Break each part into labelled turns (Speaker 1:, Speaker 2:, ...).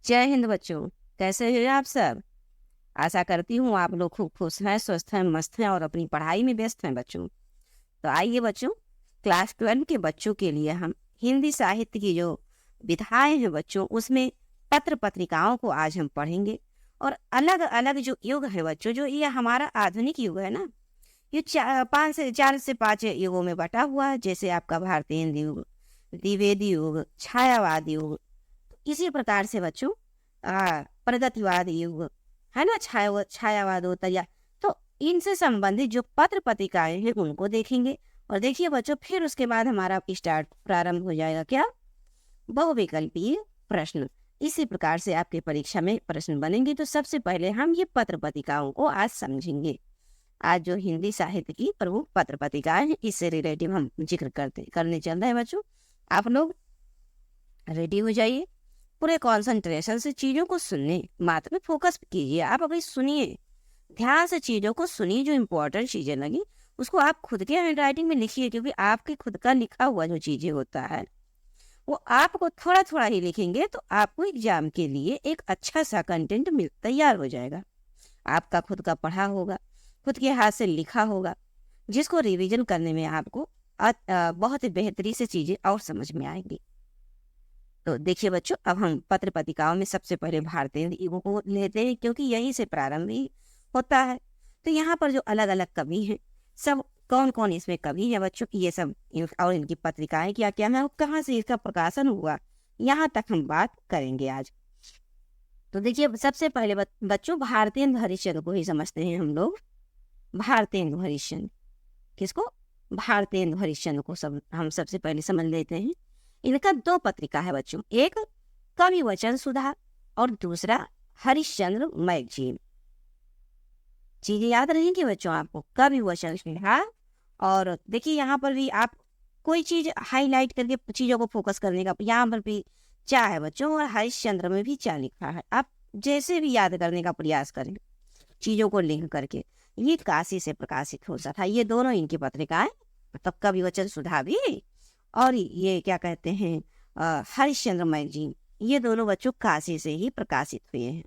Speaker 1: जय हिंद बच्चों। कैसे हैं आप सब? आशा करती हूँ आप लोग खूब खुश हैं, स्वस्थ हैं, मस्त हैं और अपनी पढ़ाई में व्यस्त हैं बच्चों। तो आइए बच्चों, क्लास 12 के बच्चों के लिए हम हिंदी साहित्य की जो विधाएं हैं बच्चों, उसमें पत्र पत्रिकाओं को आज हम पढ़ेंगे। और अलग अलग जो युग है बच्चों, जो ये हमारा आधुनिक युग है ना, ये 4 से 5 युगों में बटा हुआ है। जैसे आपका भारतीय हिंदी युग, द्विवेदी युग, छायावाद युग। इसी प्रकार से बच्चों प्रगतिवाद युग है ना, छायावाद होता या। तो इनसे संबंधित जो पत्र पत्रिकाएं हैं उनको देखेंगे। और देखिए बच्चों, फिर उसके बाद हमारा प्रारंभ हो जाएगा क्या? बहुविकल्पीय प्रश्न। इसी प्रकार से आपके परीक्षा में प्रश्न बनेंगे। तो सबसे पहले हम ये पत्र पत्रिकाओं को आज समझेंगे। आज जो हिंदी साहित्य की प्रमुख पत्र पत्रिकाएं हैं, इससे रिलेटिव हम जिक्र करने चल रहे हैं बच्चों। आप लोग रेडी हो जाइए, पूरे कंसंट्रेशन से चीज़ों को सुनने मात्र में फोकस कीजिए। आप अभी सुनिए, ध्यान से चीज़ों को सुनिए। जो इम्पोर्टेंट चीज़ें लगी उसको आप खुद के हैंड राइटिंग में लिखिए, क्योंकि आपके खुद का लिखा हुआ जो चीज़ें होता है वो आपको थोड़ा थोड़ा ही लिखेंगे तो आपको एग्जाम के लिए एक अच्छा सा कंटेंट तैयार हो जाएगा। आपका खुद का पढ़ा होगा, खुद के हाथ से लिखा होगा, जिसको रिवीजन करने में आपको बहुत ही बेहतरी से चीज़ें और समझ में आएंगी। तो देखिए बच्चों, अब हम पत्र पत्रिकाओं में सबसे पहले भारतीय युगों को लेते हैं, क्योंकि यहीं से प्रारंभ ही होता है। तो यहाँ पर जो अलग अलग कवि हैं, सब कौन कौन इसमें कवि है बच्चों, ये सब और इनकी पत्रिकाएं क्या क्या है और कहाँ से इसका प्रकाशन हुआ, यहाँ तक हम बात करेंगे आज। तो देखिए, सबसे पहले बच्चों भारतेंदु हरिश्चंद्र को ही समझते हैं हम लोग। भारतेंदु हरिश्चंद्र किसको? भारतेंदु हरिश्चंद्र को हम सबसे पहले समझ लेते हैं। इनका 2 पत्रिका है बच्चों, एक कवि वचन सुधा और दूसरा हरिश्चंद्र मैगजीन। चीजें याद रहेंगी बच्चों आपको, कवि वचन सुधा। और देखिए यहाँ पर भी आप कोई चीज हाईलाइट करके चीजों को फोकस करने का, यहाँ पर भी चा है बच्चों और हरिश्चंद्र में भी चा लिखा है। आप जैसे भी याद करने का प्रयास करें चीजों को लिंक करके। ये काशी से प्रकाशित होता था, ये दोनों इनकी पत्रिकाएं, मतलब कवि वचन सुधा भी और ये क्या कहते हैं हरिश्चंद्र मैगजीन, ये दोनों बच्चों काशी से ही प्रकाशित हुए हैं।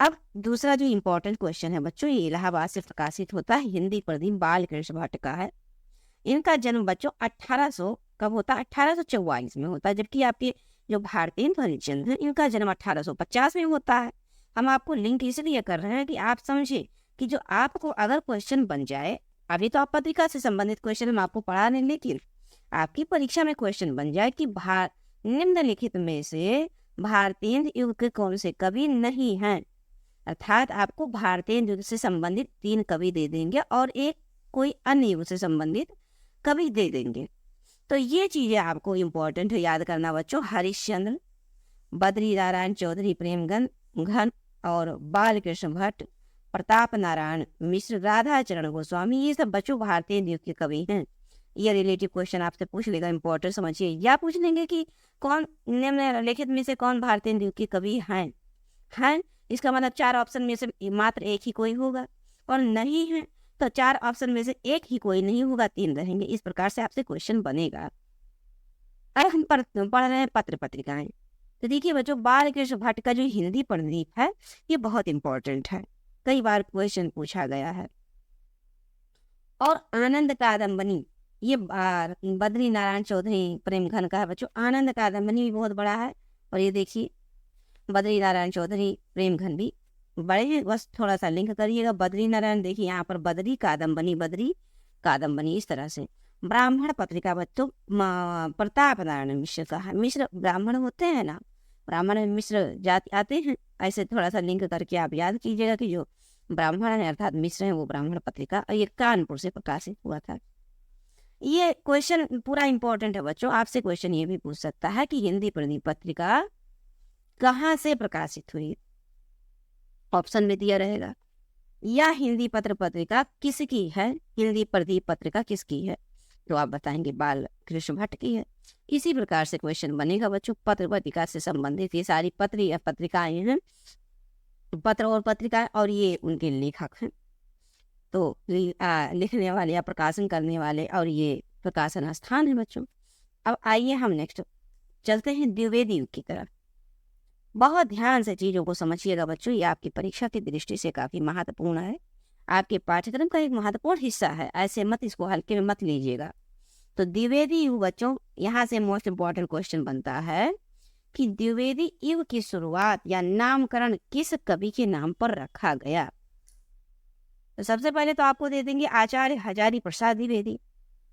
Speaker 1: अब दूसरा जो इम्पोर्टेंट क्वेश्चन है बच्चों, ये इलाहाबाद से प्रकाशित होता है, हिंदी प्रदीप बालकृष्ण भट्ट का है। इनका जन्म बच्चों 1800 कब होता है? 1844 में होता है। जबकि आपके जो भारतीय हरिश्चंद्र है, इनका जन्म 1850 में होता है। हम आपको लिंक इसलिए कर रहे हैं कि आप समझे कि जो आपको अगर क्वेश्चन बन जाए, अभी तो आप पत्रिका से संबंधित क्वेश्चन हम आपको पढ़ा रहे हैं, लेकिन आपकी परीक्षा में क्वेश्चन बन जाए कि निम्नलिखित में से भारतीय युग के कौन से कवि नहीं हैं, अर्थात आपको भारतीय युग से संबंधित 3 कवि दे देंगे और एक कोई अन्य युग से संबंधित कवि दे देंगे। तो ये चीजें आपको इम्पोर्टेंट है याद करना बच्चों। हरिश्चंद्र, बद्री नारायण चौधरी प्रेमघन और बालकृष्ण भट्ट, प्रताप नारायण मिश्र, राधा चरण गोस्वामी, ये सब बच्चों भारतीय युग के कवि हैं। ये रिलेटिव क्वेश्चन आपसे पूछ लेगा, इम्पोर्टेंट समझिए। या पूछ लेंगे कि कौन निम्नलिखित में से कौन भारतीय युग के कवि हैं। इसका मतलब 4 ऑप्शन में से मात्र एक ही कोई होगा, और नहीं है तो 4 ऑप्शन में से एक ही कोई नहीं होगा, 3 रहेंगे। इस प्रकार से आपसे क्वेश्चन बनेगा। अब हम पढ़ रहे हैं पत्र पत्रिकाएं। तो देखिए बच्चों, बालकृष्ण भट्ट का जो हिंदी प्रदीप है, ये बहुत इंपॉर्टेंट है, कई बार क्वेश्चन पूछा गया है। और आनंद कादम्बनी, ये बद्री नारायण चौधरी प्रेमघन का है बच्चों। आनंद कादम्बनी भी बहुत बड़ा है, और ये देखिए बद्री नारायण चौधरी प्रेमघन भी बड़े हैं। बस थोड़ा सा लिंक करिएगा। बद्री नारायण देखिए यहाँ पर बद्री कादम्बनी इस तरह से। ब्राह्मण पत्रिका बच्चों प्रताप नारायण मिश्र का है। मिश्र ब्राह्मण होते हैं ना, ब्राह्मण में मिश्र जाति आते हैं, ऐसे थोड़ा सा लिंक करके आप याद कीजिएगा कि जो ब्राह्मण है अर्थात मिश्र है वो ब्राह्मण पत्रिका, और ये कानपुर से प्रकाशित हुआ था। ये क्वेश्चन पूरा इंपॉर्टेंट है बच्चों। आपसे क्वेश्चन ये भी पूछ सकता है कि हिंदी प्रदीप पत्रिका कहाँ से प्रकाशित हुई, ऑप्शन में दिया रहेगा। या हिंदी पत्र पत्रिका किसकी है, हिंदी प्रदीप पत्रिका किसकी है, तो आप बताएंगे बालकृष्ण भट्ट की है। इसी प्रकार से क्वेश्चन बनेगा बच्चों। पत्र पत्रिका से संबंधित ये सारी पत्र या पत्रिकाएं हैं, पत्र और पत्रिकाएं, और ये उनके लेखक हैं। तो लिखने वाले या प्रकाशन करने वाले और ये प्रकाशन स्थान है बच्चों। अब आइए हम नेक्स्ट चलते हैं द्विवेदी युग की तरफ। बहुत ध्यान से चीज़ों को समझिएगा बच्चों, ये आपकी परीक्षा की दृष्टि से काफ़ी महत्वपूर्ण है, आपके पाठ्यक्रम का एक महत्वपूर्ण हिस्सा है, ऐसे मत इसको हल्के में मत लीजिएगा। तो द्विवेदी युग बच्चों, यहाँ से मोस्ट इम्पॉर्टेंट क्वेश्चन बनता है कि द्विवेदी युग की शुरुआत या नामकरण किस कवि के नाम पर रखा गया। तो सबसे पहले तो आपको दे देंगे आचार्य हजारी प्रसाद द्विवेदी,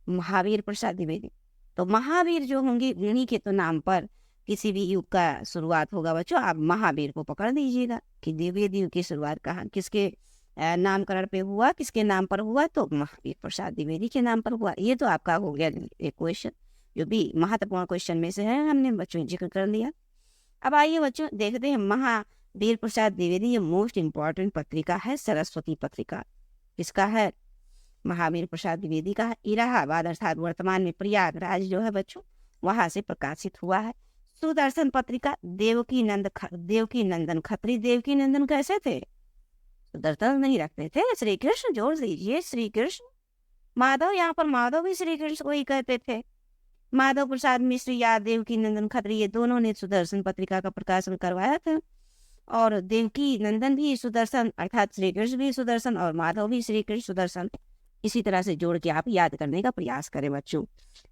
Speaker 1: महावीर प्रसाद द्विवेदी। तो महावीर जो होंगे उन्हीं के तो नाम पर किसी भी युग का शुरुआत होगा बच्चों, आप महावीर को पकड़ लीजिएगा कि द्विवेदी युग की शुरुआत कहाँ किसके नामकरण पे हुआ, किसके नाम पर हुआ, तो महावीर प्रसाद द्विवेदी के नाम पर हुआ। ये तो आपका हो गया एक क्वेश्चन, जो भी महत्वपूर्ण क्वेश्चन में से है, हमने बच्चों जिक्र कर लिया। अब आइए बच्चों देखते हैं महावीर प्रसाद द्विवेदी, ये मोस्ट इम्पॉर्टेंट पत्रिका है, सरस्वती पत्रिका। किसका है? महावीर प्रसाद द्विवेदी का है। इलाहाबाद अर्थात वर्तमान में प्रयागराज जो है बच्चों, वहां से प्रकाशित हुआ है। सुदर्शन पत्रिका देवकी नंदन खत्री। देवकी नंदन कैसे थे? सुदर्शन नहीं रखते थे, श्री कृष्ण जोड़ दीजिए, श्री कृष्ण माधव, यहाँ पर माधव भी श्री कृष्ण को ही कहते थे। माधव प्रसाद मिश्र या देवकी नंदन खत्री, ये दोनों ने सुदर्शन पत्रिका का प्रकाशन करवाया था। और देवकी नंदन भी सुदर्शन अर्थात श्री कृष्ण भी सुदर्शन, और माधव भी श्री कृष्ण सुदर्शन। इसी तरह से जोड़ के आप याद करने का प्रयास करें बच्चों।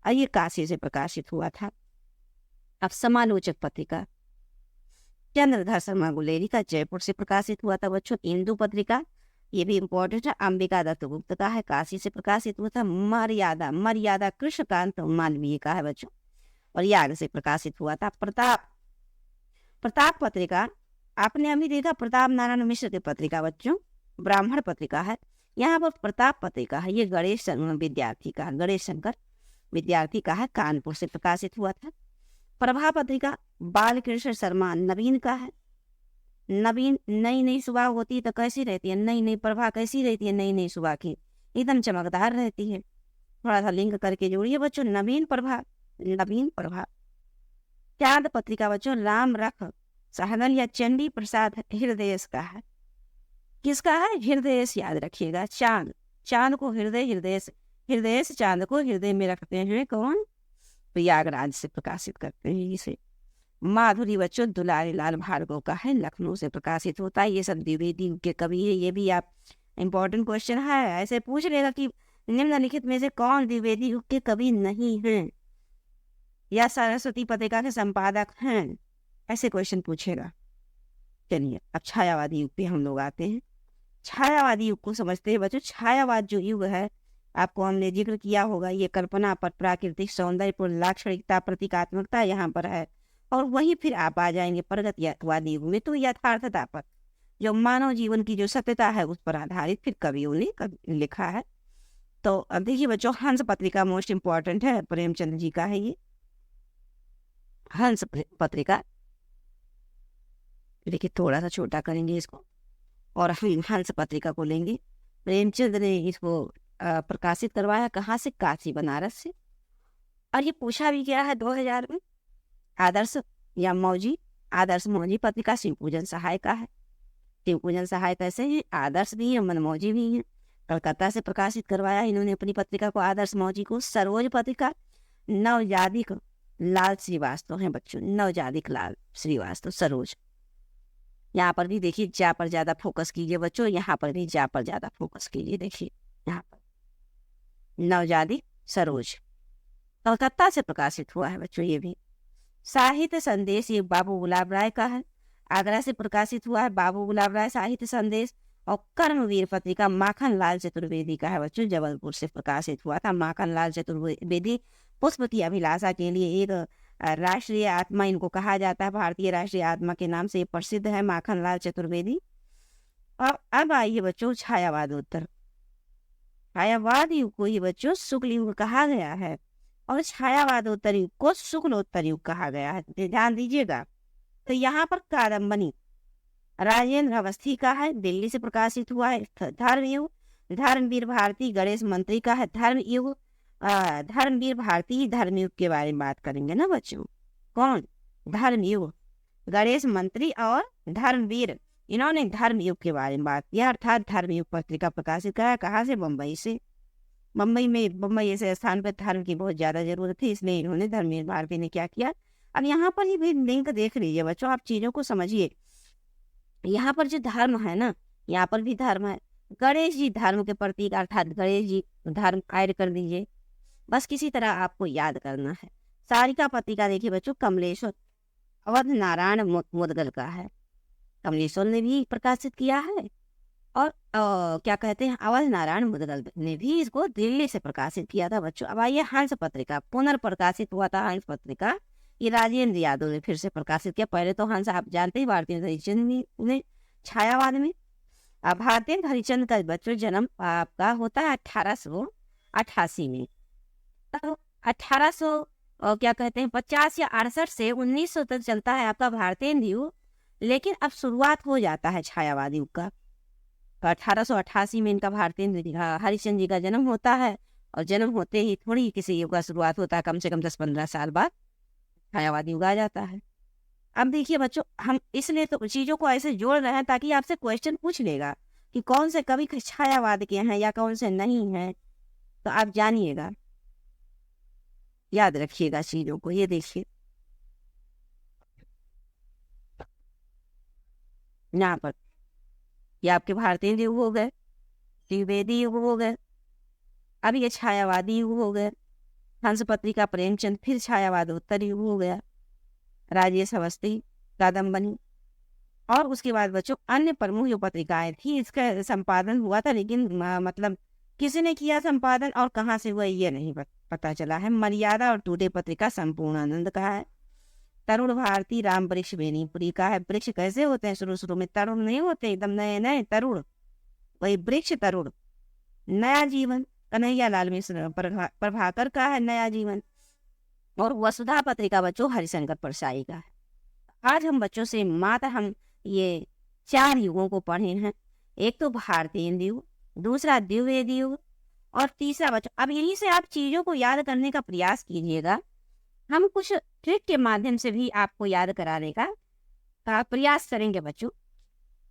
Speaker 1: ये काशी से प्रकाशित हुआ था। अब समालोचक पत्रिका चंद्रधर शर्मा गुलेरी का, जयपुर से प्रकाशित हुआ था बच्चों। इंदु पत्रिका, ये भी इम्पोर्टेंट है, अंबिका दत्त गुप्त का है, काशी से प्रकाशित हुआ था। मर्यादा कृष्णकांत मालवीय का है बच्चों, और याग से प्रकाशित हुआ था। प्रताप पत्रिका आपने अभी देखा, प्रताप नारायण मिश्र की पत्रिका बच्चों, ब्राह्मण पत्रिका है। यहाँ पर प्रताप पत्रिका है, ये गणेश शंकर विद्यार्थी का है, कानपुर से प्रकाशित हुआ था। प्रभा पत्रिका बालकृष्ण शर्मा नवीन का है। नवीन, नई सुबह होती है तो कैसी रहती है? नई प्रभा कैसी रहती है? नई सुबह की एकदम चमकदार रहती है। थोड़ा सा लिंक करके जोड़िए बच्चों, नवीन प्रभा। चांद पत्रिका बच्चों राम रख सहगल या चंडी प्रसाद हृदय का है। किसका है? हृदय, याद रखिएगा। चांद को हृदय से चांद को हृदय में रखते हैं कौन? प्रयागराज से प्रकाशित करते हैं इसे। माधुरी बच्चों दुलारी लाल भार्गव का है, लखनऊ से प्रकाशित होता है। ये सब द्विवेदी के कवि है। ये भी आप इम्पोर्टेंट क्वेश्चन है, ऐसे पूछ लेगा कि निम्नलिखित में से कौन द्विवेदी युग के कवि नहीं हैं या सरस्वती पत्रिका के संपादक हैं, ऐसे क्वेश्चन पूछेगा। चलिए अब छायावादी युग पे हम लोग आते हैं। छायावादी युग को समझते हैं बच्चों। छायावाद जो युग है, आपको हमने जिक्र किया होगा, ये कल्पना पर प्राकृतिक सौंदर्य पर लाक्षणिकता प्रतीकात्मकता यहाँ पर है। और वहीं फिर आप आ जाएंगे प्रगतिवादी युग में, तो यथार्थता पर, जो मानव जीवन की जो सत्यता है उस पर आधारित फिर कवियों ने लिखा है। तो अब देखिए बच्चों, हंस पत्रिका मोस्ट इम्पॉर्टेंट है, प्रेमचंद जी का है ये हंस पत्रिका। देखिए थोड़ा सा छोटा करेंगे इसको, और हम हंस पत्रिका को लेंगे। प्रेमचंद ने इसको प्रकाशित करवाया कहाँ से? काशी बनारस से। और ये पूछा भी गया है 2000 में। आदर्श मौजी पत्रिका शिव पूजन सहाय का है। शिव पूजन सहाय कैसे हैं? आदर्श भी है, मनमौजी भी है। कलकत्ता से प्रकाशित करवाया इन्होंने अपनी पत्रिका को, आदर्श मौजी को। सरोज पत्रिका नवजादिक लाल श्रीवास्तव है बच्चों, नवजादिक लाल श्रीवास्तव, सरोज। यहाँ पर भी देखिए जा पर ज्यादा फोकस कीजिए बच्चों, यहाँ पर भी जा पर ज्यादा फोकस कीजिए। देखिए यहाँ पर नवजादिक सरोज, कलकत्ता से प्रकाशित हुआ है बच्चों। ये भी साहित्य संदेश, ये बाबू गुलाब राय का है, आगरा से प्रकाशित हुआ है, बाबू गुलाब राय साहित्य संदेश। और कर्मवीर पत्रिका माखन लाल चतुर्वेदी का है बच्चों, जबलपुर से प्रकाशित हुआ था। माखन लाल चतुर्वेदी पुष्प की अभिलाषा के लिए एक राष्ट्रीय आत्मा इनको कहा जाता है, भारतीय राष्ट्रीय आत्मा के नाम से प्रसिद्ध है माखन लाल चतुर्वेदी। और अब आइए बच्चों छायावाद उत्तर। छायावाद युग को ही बच्चों शुक्ल युग कहा गया है, और छायावादोत्तर युग को शुक्लोत्तर युग कहा गया है। ध्यान दीजिएगा। तो यहाँ पर कादम्बनी राजेंद्र अवस्थी का है, दिल्ली से प्रकाशित हुआ है। धर्म युग धर्मवीर भारती गणेश मंत्री का है। धर्मवीर भारती धर्म युग के बारे में बात करेंगे ना बच्चों। कौन? धर्म युग, गणेश मंत्री और धर्मवीर, इन्होंने धर्म युग के बारे में बात किया, अर्थात धर्म युग पत्रिका प्रकाशित करा। कहाँ से? बम्बई से। बम्बई ऐसे स्थान पर धर्म की बहुत ज्यादा जरूरत थी, इसलिए इन्होंने धर्मवीर भारती ने क्या किया, अब यहाँ पर ही भी लिंक देख लीजिए बच्चों, आप चीज़ों को समझिए। यहाँ पर जो धर्म है ना, यहाँ पर भी धर्म है। गणेश जी धर्म के प्रतीक, अर्थात गणेश जी धर्म कार्य कर दीजिए। बस किसी तरह आपको याद करना है। सारिका पत्रिका देखिए बच्चों, कमलेश्वर अवध नारायण मुदगल का है। कमलेश्वर ने भी प्रकाशित किया है, और क्या कहते हैं, अवध नारायण मुदगल ने भी इसको दिल्ली से प्रकाशित किया था बच्चों। अब आइए हंस पत्रिका, पुनर्प्रकाशित हुआ था हंस पत्रिका, ये राजेंद्र यादव ने फिर से प्रकाशित किया। पहले तो हंस आप जानते ही, भारतीय हरिश्चंद्र ने छायावाद में। अब भारतीय हरिश्चंद्र का बच्चों जन्म आपका होता है 1888 में। तो 1800 क्या कहते हैं 50 या 68 से 1900 तक चलता है आपका भारतीय युग, लेकिन अब शुरुआत हो जाता है छायावादी युग का। तो 1888 में इनका भारतीय हरिश्चंद्र जी का जन्म होता है, और जन्म होते ही थोड़ी किसी युग का शुरुआत होता है, कम से कम 10-15 साल बाद छायावादी युग आ जाता है। अब देखिए बच्चों, हम इसलिए तो चीज़ों को ऐसे जोड़ रहे हैं ताकि आपसे क्वेश्चन पूछ लेगा कि कौन से कवि छायावाद के हैं या कौन से नहीं हैं, तो आप जानिएगा, याद रखिएगा चीज़ों को। ये देखिए यहाँ पर, ये आपके भारतीय युग हो गए, त्रिवेदी युग हो गए, अब ये छायावादी युग हो गए। हंस पत्रिका प्रेमचंद, फिर छायावाद उत्तर युग हो गया, राजेश अवस्थी, कादम्बनी। और उसके बाद बच्चों अन्य प्रमुख जो पत्रिकाएं थी, इसका संपादन हुआ था, लेकिन मतलब किसी ने किया संपादन और कहाँ से हुआ ये नहीं पता चला है। मर्यादा और टूडे पत्रिका संपूर्ण आनंद का है। तरुण भारती राम वृक्ष बेनीपुरी का है। वृक्ष कैसे होते हैं, शुरू शुरू में तरुण नहीं होते, एकदम नए नए तरुण, वही वृक्ष तरुण। नया जीवन कन्हैया लाल मिश्र प्रभाकर का है, नया जीवन। और वसुधा पत्रिका बच्चों हरिशंकर परसाई का है। आज हम बच्चों से मात्र हम ये 4 युगों को पढ़े हैं। एक तो भारतीय युग, दूसरा द्विवेदी युग, और तीसरा बच्चों, अब यहीं से आप चीज़ों को याद करने का प्रयास कीजिएगा। हम कुछ ट्रिक के माध्यम से भी आपको याद कराने का प्रयास करेंगे बच्चों,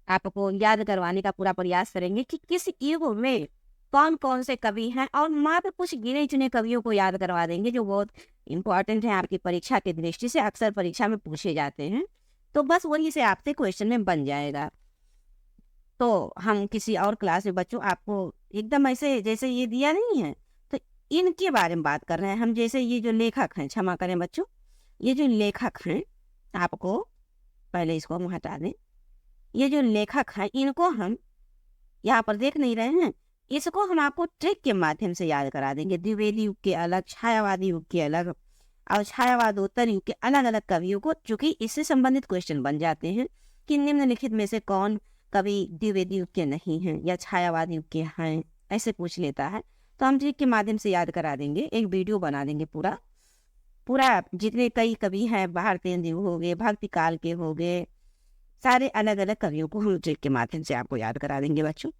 Speaker 1: आपको याद करवाने का पूरा प्रयास करेंगे कि किस युग में कौन कौन से कवि हैं, और मात्र कुछ गिने चुने कवियों को याद करवा देंगे जो बहुत इंपॉर्टेंट है आपकी परीक्षा की दृष्टि से, अक्सर परीक्षा में पूछे जाते हैं। तो बस वही से आपसे क्वेश्चन में बन जाएगा। तो हम किसी और क्लास में बच्चों आपको एकदम ऐसे जैसे ये दिया नहीं है, तो इनके बारे में बात कर रहे हैं हम। जैसे ये जो लेखक हैं, क्षमा करें बच्चों, ये जो लेखक हैं, आपको पहले इसको हम हटा दें। ये जो लेखक हैं इनको हम यहाँ पर देख नहीं रहे हैं, इसको हम आपको ट्रिक के माध्यम से याद करा देंगे। द्विवेदी युग के अलग, छायावादी युग के अलग, और छायावादोत्तर युग के अलग अलग कवियों को, चूंकि इससे संबंधित क्वेश्चन बन जाते हैं कि निम्नलिखित में से कौन कवि द्विवेदी युग के नहीं हैं या छायावादी युग के हैं, ऐसे पूछ लेता है। तो हम ट्रिक के माध्यम से याद करा देंगे, एक वीडियो बना देंगे पूरा पूरा, जितने कई कवि हैं, भारतीय युग हो गए, भक्ति काल के हो गए, सारे अलग अलग कवियों को हम ट्रिक के माध्यम से आपको याद करा देंगे बच्चों।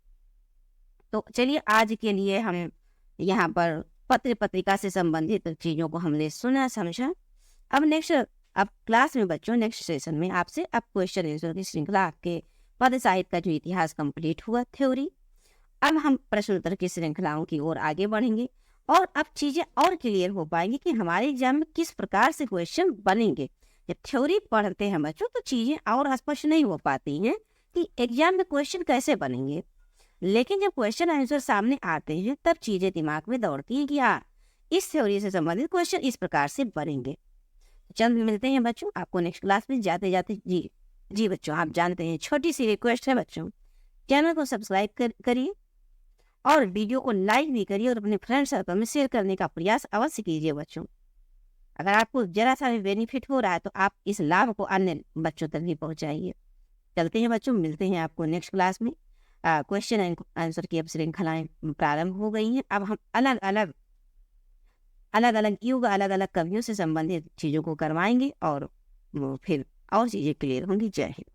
Speaker 1: तो चलिए आज के लिए हम यहाँ पर पत्र पत्रिका से संबंधित चीज़ों को हमने सुना समझा। अब अब क्लास में बच्चों नेक्स्ट सेशन में आपसे अब क्वेश्चन आंसर की श्रृंखला, आपके पद साहित्य का जो इतिहास कंप्लीट हुआ थ्योरी, अब हम प्रश्नोत्तर की श्रृंखलाओं की ओर आगे बढ़ेंगे, और अब चीज़ें और क्लियर हो पाएंगी कि हमारे एग्जाम में किस प्रकार से क्वेश्चन बनेंगे। जब थ्योरी पढ़ते हैं बच्चों तो चीज़ें और स्पष्ट नहीं हो पाती हैं कि एग्जाम में क्वेश्चन कैसे बनेंगे, लेकिन जब क्वेश्चन आंसर सामने आते हैं तब चीज़ें दिमाग में दौड़ती हैं कि हाँ, इस थ्योरी से संबंधित क्वेश्चन इस प्रकार से बनेंगे। चंद मिलते हैं बच्चों आपको नेक्स्ट क्लास में। जाते जाते जी बच्चों, आप जानते हैं छोटी सी रिक्वेस्ट है बच्चों, चैनल को सब्सक्राइब करिए और वीडियो को लाइक भी करिए, और अपने फ्रेंड सर्कल में शेयर करने का प्रयास अवश्य कीजिए बच्चों। अगर आपको जरा सा भी बेनिफिट हो रहा है तो आप इस लाभ को अन्य बच्चों तक भी पहुंचाइए। चलते हैं बच्चों, मिलते हैं आपको नेक्स्ट क्लास में। क्वेश्चन आंसर की अब श्रृंखलाएं प्रारंभ हो गई हैं। अब हम अलग अलग युग, अलग अलग कवियों से संबंधित चीज़ों को करवाएंगे, और फिर और चीज़ें क्लियर होंगी। जय हिंद।